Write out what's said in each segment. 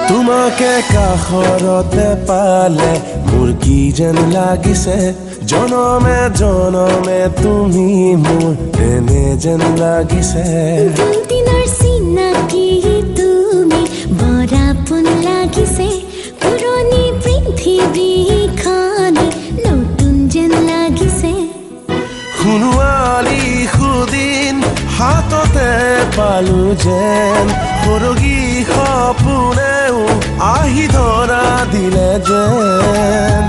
তোমাকে কাষৰতে পালে মোৰ কি যেন লাগিছে জনমে জনমে তুমি মোৰ এনে যেন লাগিছে দিনৰ চিনাকি তুমি বৰাপন লাগিছে পুৰণি পৃথিৱীখন নতুন যেন লাগিছে সোণোৱালী সুদিন হাততে পালো যেন সৰগী সপোনেও আহি ধৰা দিলে যেন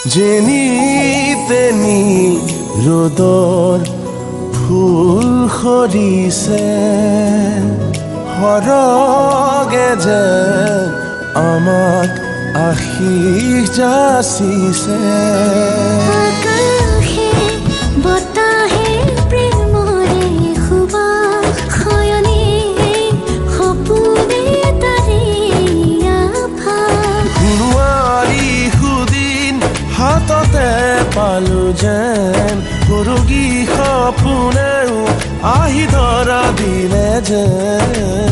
যেনি তেনি ৰ'দৰ ফুল সৰিছে সৰগে যেন আমাক আশীষ যাচিছে আকাশে বতাহে প্ৰেমৰে সুবাস খয়নে সপোনে তাৰে আভাস সোণোৱালী সুদিন হাততে পালো যেন সৰগী সপোনেও আহি ধৰা দিলে যেন